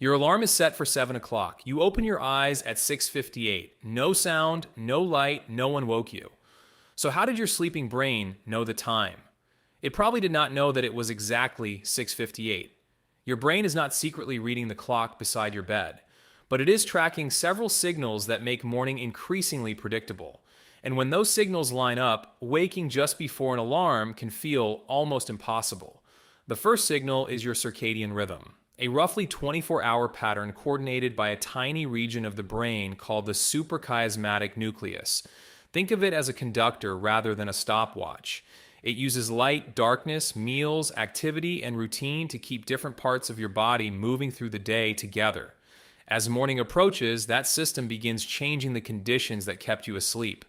Your alarm is set for 7 o'clock. You open your eyes at 6:58. No sound, no light, no one woke you. So how did your sleeping brain know the time? It probably did not know that it was exactly 6:58. Your brain is not secretly reading the clock beside your bed, but it is tracking several signals that make morning increasingly predictable. And when those signals line up, waking just before an alarm can feel almost impossible. The first signal is your circadian rhythm, a roughly 24-hour pattern coordinated by a tiny region of the brain called the suprachiasmatic nucleus. Think of it as a conductor rather than a stopwatch. It uses light, darkness, meals, activity, and routine to keep different parts of your body moving through the day together. As morning approaches, that system begins changing the conditions that kept you asleep.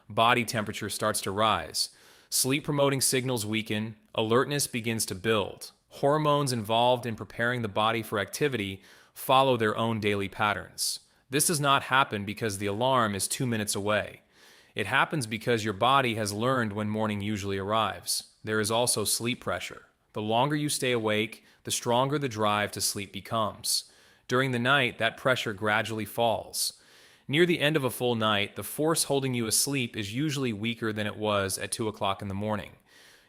Body temperature starts to rise. Sleep promoting signals weaken. Alertness begins to build. Hormones involved in preparing the body for activity follow their own daily patterns. This does not happen because the alarm is 2 minutes away. It happens because your body has learned when morning usually arrives. There is also sleep pressure. The longer you stay awake, the stronger the drive to sleep becomes. During the night, that pressure gradually falls. Near the end of a full night, the force holding you asleep is usually weaker than it was at 2 o'clock in the morning.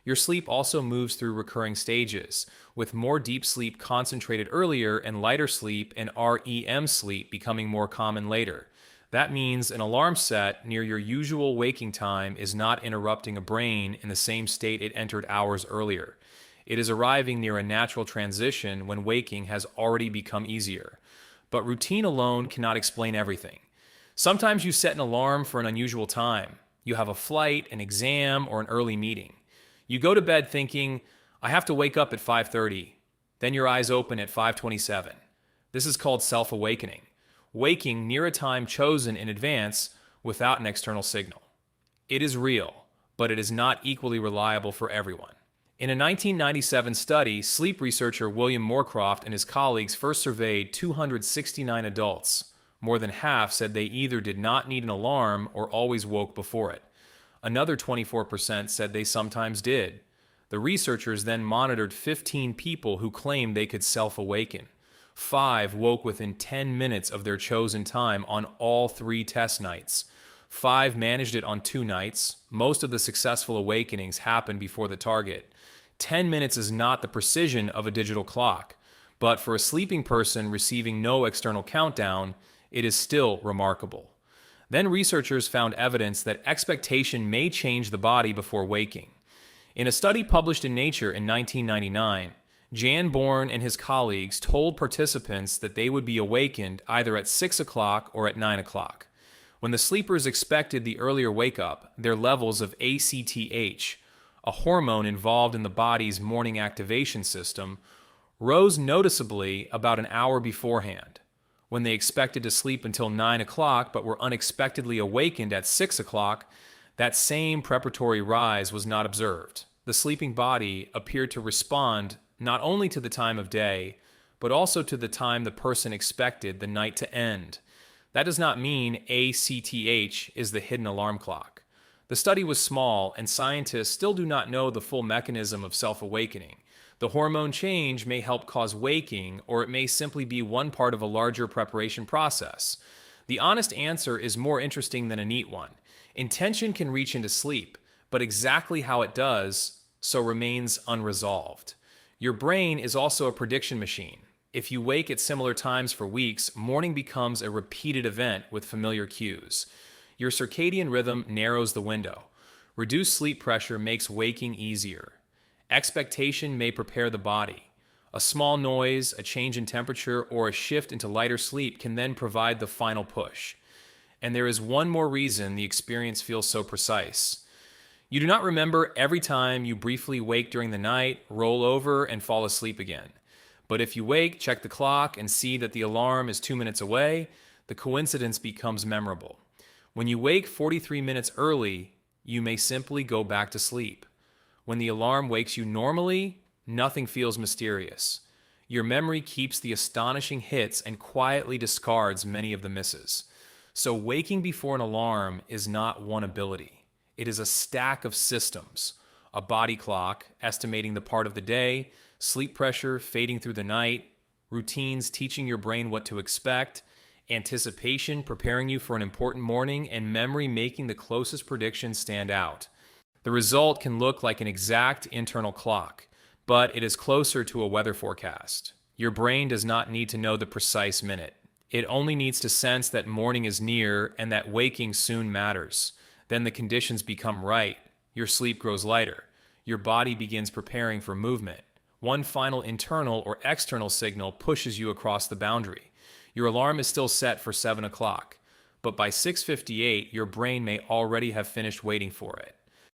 Your sleep also moves through recurring stages, with more deep sleep concentrated earlier and lighter sleep and REM sleep becoming more common later. That means an alarm set near your usual waking time is not interrupting a brain in the same state it entered hours earlier. It is arriving near a natural transition when waking has already become easier. But routine alone cannot explain everything. Sometimes you set an alarm for an unusual time. You have a flight, an exam, or an early meeting. You go to bed thinking, I have to wake up at 5:30. Then your eyes open at 5:27. This is called self-awakening, waking near a time chosen in advance without an external signal. It is real, but it is not equally reliable for everyone. In a 1997 study, sleep researcher William Moorcroft and his colleagues first surveyed 269 adults. More than half said they either did not need an alarm or always woke before it. Another 24% said they sometimes did. The researchers then monitored 15 people who claimed they could self-awaken. 5 woke within 10 minutes of their chosen time on all 3 test nights. 5 managed it on 2 nights. Most of the successful awakenings happened before the target. 10 minutes is not the precision of a digital clock, but for a sleeping person receiving no external countdown, it is still remarkable. Then researchers found evidence that expectation may change the body before waking. In a study published in Nature in 1999, Jan Bourne and his colleagues told participants that they would be awakened either at 6 o'clock or at 9 o'clock. When the sleepers expected the earlier wake-up, their levels of ACTH, a hormone involved in the body's morning activation system, rose noticeably about an hour beforehand. When they expected to sleep until 9 o'clock but were unexpectedly awakened at 6 o'clock, that same preparatory rise was not observed. The sleeping body appeared to respond not only to the time of day, but also to the time the person expected the night to end. That does not mean ACTH is the hidden alarm clock. The study was small, and scientists still do not know the full mechanism of self-awakening. The hormone change may help cause waking, or it may simply be one part of a larger preparation process. The honest answer is more interesting than a neat one. Intention can reach into sleep, but exactly how it does so remains unresolved. Your brain is also a prediction machine. If you wake at similar times for weeks, morning becomes a repeated event with familiar cues. Your circadian rhythm narrows the window. Reduced sleep pressure makes waking easier. Expectation may prepare the body. A small noise, a change in temperature, or a shift into lighter sleep can then provide the final push. And there is one more reason the experience feels so precise. You do not remember every time you briefly wake during the night, roll over, and fall asleep again. But if you wake, check the clock, and see that the alarm is 2 minutes away, the coincidence becomes memorable. When you wake 43 minutes early, you may simply go back to sleep. When the alarm wakes you normally, nothing feels mysterious. Your memory keeps the astonishing hits and quietly discards many of the misses. So waking before an alarm is not one ability. It is a stack of systems. A body clock, estimating the part of the day, sleep pressure fading through the night, routines teaching your brain what to expect, anticipation preparing you for an important morning, and memory making the closest predictions stand out. The result can look like an exact internal clock, but it is closer to a weather forecast. Your brain does not need to know the precise minute. It only needs to sense that morning is near and that waking soon matters. Then the conditions become right. Your sleep grows lighter. Your body begins preparing for movement. One final internal or external signal pushes you across the boundary. Your alarm is still set for 7 o'clock, but by 6:58, your brain may already have finished waiting for it.